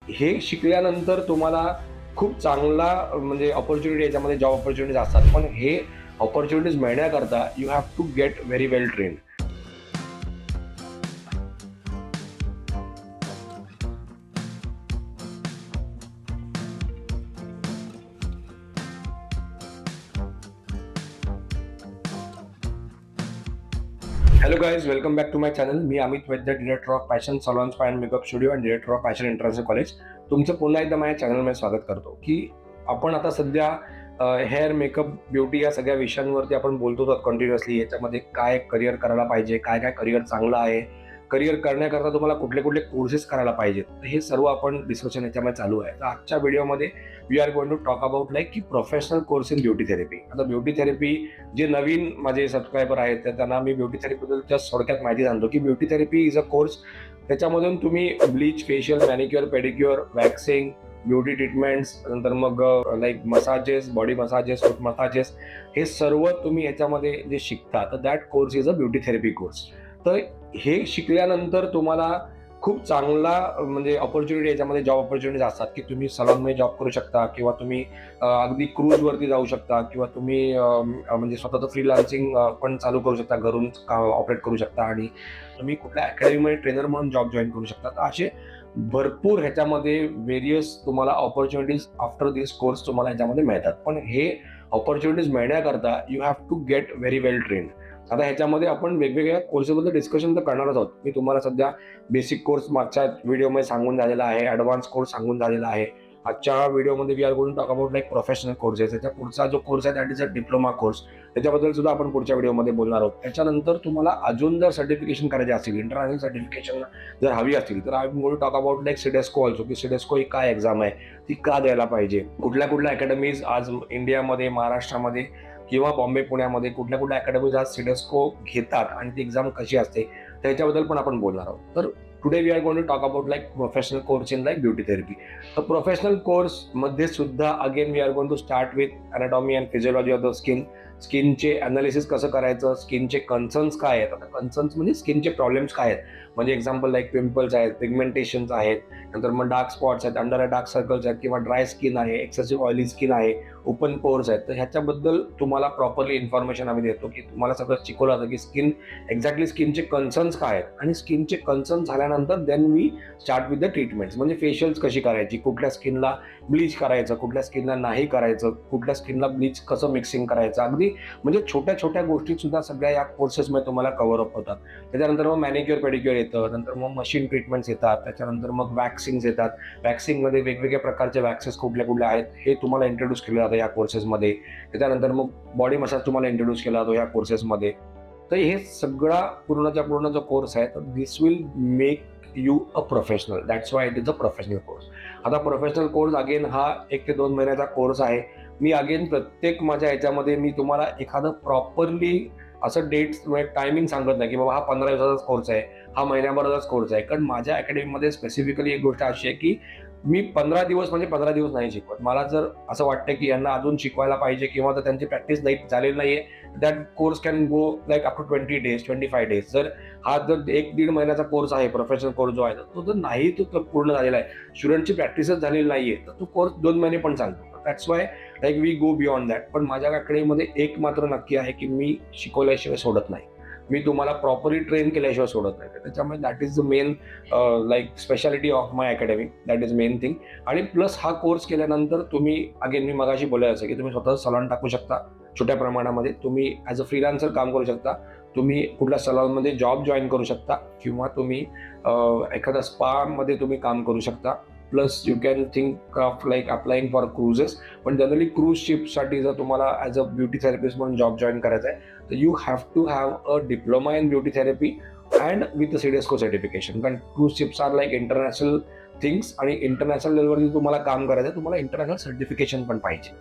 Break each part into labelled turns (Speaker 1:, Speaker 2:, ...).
Speaker 1: हे शिकल्यानंतर तुम्हाला खूप चांगला म्हणजे अपॉर्च्युनिटी याच्यामध्ये जॉब अपॉर्च्युनिटीज असतात, पण हे अपॉर्च्युनिटीज मिळण्याकरता you have to get very well trained. Hello guys, welcome back to my channel. मी Amit Vaidya, director of fashion salon spa and makeup studio आणि director of fashion international college. तुमचं पुन्हा एकदा माझ्या चॅनलमध्ये स्वागत करतो की आपण आता सध्या हेअर मेकअप ब्युटी या सगळ्या विषयांवरती आपण बोलतो कंटिन्युअसली. याच्यामध्ये काय करिअर करायला पाहिजे, काय काय करिअर चांगलं आहे, करिअर करण्याकरता तुम्हाला कुठले कुठले कोर्सेस करायला पाहिजेत, हे सर्व आपण डिस्कशन याच्यामध्ये चालू आहे. तर आजच्या व्हिडिओमध्ये we are going to talk about like की professional course in beauty therapy. आता ब्युटी थेरपी जे नवीन माझे सबस्क्रायबर आहेत तर त्यांना मी ब्युटी थेरपीबद्दल जस्ट थोडक्यात माहिती सांगतो की beauty therapy is a course. त्याच्यामधून तुम्ही bleach, facial, manicure, pedicure, waxing, beauty treatments, नंतर मग लाईक मसाजेस, बॉडी मसाजेस, फूट मसाजेस, हे सर्व तुम्ही याच्यामध्ये जे शिकता तर that course is a beauty therapy course. तर हे शिकल्यानंतर तुम्हाला खूप चांगला म्हणजे अपॉर्च्युनिटी याच्यामध्ये जॉब अपॉर्च्युनिटीज असतात की तुम्ही सलॉनमध्ये जॉब करू शकता किंवा तुम्ही अगदी क्रूजवरती जाऊ शकता किंवा तुम्ही म्हणजे स्वतःचं फ्रीलान्सिंग पण चालू करू शकता, घरून ऑपरेट करू शकता आणि तुम्ही कुठल्या अकॅडमीमध्ये ट्रेनर म्हणून जॉब जॉईन करू शकता. तर असे भरपूर ह्याच्यामध्ये व्हेरियस तुम्हाला ऑपॉर्च्युनिटीज आफ्टर दिस कोर्स तुम्हाला ह्याच्यामध्ये मिळतात. पण हे ऑपॉर्च्युनिटीज मिळण्याकरता you have to get very well trained. आता ह्याच्यामध्ये आपण वेगवेगळ्या कोर्सेसबद्दल डिस्कशन तर करणारच आहोत. मी तुम्हाला सध्या बेसिक कोर्स मागच्या व्हिडिओमध्ये सांगून झालेला आहे, ॲडव्हान्स कोर्स सांगून झालेला आहे. आजच्या व्हिडिओमध्ये we are going to talk about like professional courses. त्याच्या पुढचा जो कोर्स आहे that is a diploma course. त्याच्याबद्दल सुद्धा आपण पुढच्या व्हिडिओमध्ये बोलणार आहोत. त्याच्यानंतर तुम्हाला अजून जर सर्टिफिकेशन करायचे असतील, इंटरनॅशनल सर्टिफिकेशन जर हवी असतील तर I am going to talk about like CIDESCO also, की सिडेस्को ही काय एक्झाम आहे, ती का द्यायला पाहिजे, कुठल्या कुठल्या अकॅडमीज आज इंडियामध्ये, महाराष्ट्रामध्ये किंवा बॉम्बे, पुण्यामध्ये कुठल्या कुठल्या अकॅडमीज आज सिडेस्को घेतात आणि ती एक्झाम कशी असते त्याच्याबद्दल पण आपण बोलणार आहोत. तर today we are going to talk about like professional course in like beauty therapy. तर प्रोफेशनल कोर्समध्ये सुद्धा again we are going to start with anatomy and physiology of the skin. स्किनचे अनालिसिस कसं करायचं, स्किनचे कन्सर्न्स काय आहेत. आता कन्सर्न्स म्हणजे स्किनचे प्रॉब्लेम्स काय आहेत, म्हणजे एक्झाम्पल लाईक पिंपल्स आहेत, पिगमेंटेशन्स आहेत, नंतर मग डार्क स्पॉट्स आहेत, अंडर डार्क सर्कल्स आहेत, किंवा ड्राय स्किन आहे, एक्सेसिव्ह ऑइली स्किन आहे, ओपन पोर्स आहेत. तर ह्याच्याबद्दल तुम्हाला प्रॉपरली इन्फॉर्मेशन आम्ही देतो की तुम्हाला सगळं शिकवलं जातं की स्किन एक्झॅक्टली स्किनचे कन्सर्न्स काय आहेत आणि स्किनचे कन्सर्न झाल्यानंतर then we start with the treatments. म्हणजे फेशियल्स कशी करायची, कुठल्या स्किनला ब्लीच करायचं, कुठल्या स्किनला नाही करायचं, कुठल्या स्किनला ब्लीच कसं मिक्सिंग करायचं, अगदी म्हणजे छोट्या छोट्या गोष्टी सुद्धा सगळ्या या कोर्सेसमध्ये तुम्हाला कव्हर अप होतात. त्याच्यानंतर मग मॅनिक्युअर पेडिक्युअर येतं, नंतर मग मशीन ट्रीटमेंट्स येतात, त्याच्यानंतर मग वॅक्सिंग्स येतात. वॅक्सिंगमध्ये वेगवेगळ्या प्रकारचे वॅक्सेस कुठल्या कुठल्या आहेत हे तुम्हाला इंट्रोड्यूस केलं जातं या कोर्सेसमध्ये. त्याच्यानंतर मग बॉडी मसाज तुम्हाला इंट्रोड्यूस केला जातो या कोर्सेसमध्ये. तर हे सगळा पूर्णच्या पूर्ण जो कोर्स आहे तर this will make you a professional. That's why it is a professional course. आता प्रोफेशनल कोर्स अगेन हा 1 ते 2 महिन्याचा कोर्स आहे. मी अगेन प्रत्येक माझ्या ह्याच्यामध्ये मी तुम्हाला एखादं प्रॉपरली असं डेट्स टायमिंग सांगत नाही की बाबा हा 15 दिवसाचाच कोर्स आहे, हा महिन्याभराचाच कोर्स आहे. कारण माझ्या अकॅडमीमध्ये स्पेसिफिकली एक गोष्ट अशी आहे की मी 15 दिवस म्हणजे 15 दिवस नाही शिकवत. मला जर असं वाटतं की यांना अजून शिकवायला पाहिजे किंवा तर त्यांची प्रॅक्टिस नाही झालेली नाहीये, that course can go like up to 20 days, 25 days. जर हा जर 1-1.5 महिन्याचा कोर्स आहे, प्रोफेशनल कोर्स जो आहे तो जर नाही तो पूर्ण झालेला आहे, स्टुडंटची प्रॅक्टिसच झालेली नाहीये, तर तो कोर्स 2 महिने पण चालतो. That's why like we go beyond that. पण माझ्या अकॅडमीमध्ये एक मात्र नक्की आहे की मी शिकवल्याशिवाय सोडत नाही. मी तुम्हाला प्रॉपरली ट्रेन केल्याशिवाय सोडत नाही. त्याच्यामुळे that is the main like speciality of my academy. That is main thing. आणि प्लस हा कोर्स केल्यानंतर तुम्ही अगेन मी मगाशी बोलायचं की तुम्ही स्वतः सलॉन टाकू शकता छोट्या प्रमाणामध्ये. तुम्ही ॲज अ फ्रीलान्सर काम करू शकता, तुम्ही कुठल्या सलॉनमध्ये जॉब जॉईन करू शकता किंवा तुम्ही एखाद्या स्पामध्ये तुम्ही काम करू शकता. Plus you can think of like applying for cruises. पण जनरली क्रूज शिपसाठी जर तुम्हाला ॲज अ ब्युटी थेरपिस्ट म्हणून जॉब जॉईन करायचा आहे तर you have to have a diploma in beauty therapy and with CIDESCO certification. कारण cruise ships are like international things आणि इंटरनॅशनल लेवलवरती तुम्हाला काम करायचं आहे, तुम्हाला इंटरनॅशनल सर्टिफिकेशन पण पाहिजे.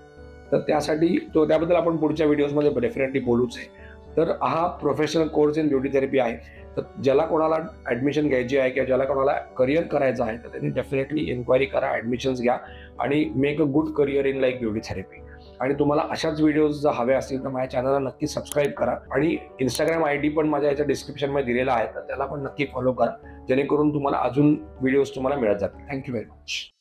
Speaker 1: तर त्यासाठी त्याबद्दल आपण पुढच्या व्हिडिओजमध्ये डेफिनेटली बोलूच आहे. तर हा professional course in beauty therapy आहे. तर ज्याला कोणाला ॲडमिशन घ्यायची आहे किंवा ज्याला कोणाला करिअर करायचं आहे तर त्यांनी डेफिनेटली इन्क्वायरी करा, ॲडमिशन्स घ्या आणि make a good career in like beauty therapy. आणि तुम्हाला अशाच व्हिडिओज जर हवे असतील तर माझ्या चॅनलला नक्की सबस्क्राईब करा आणि इंस्टाग्राम ID पण माझ्या याच्या डिस्क्रिप्शनमध्ये दिलेला आहे, तर त्याला पण नक्की फॉलो करा, जेणेकरून तुम्हाला अजून व्हिडिओज तुम्हाला मिळत जातील. Thank you very much.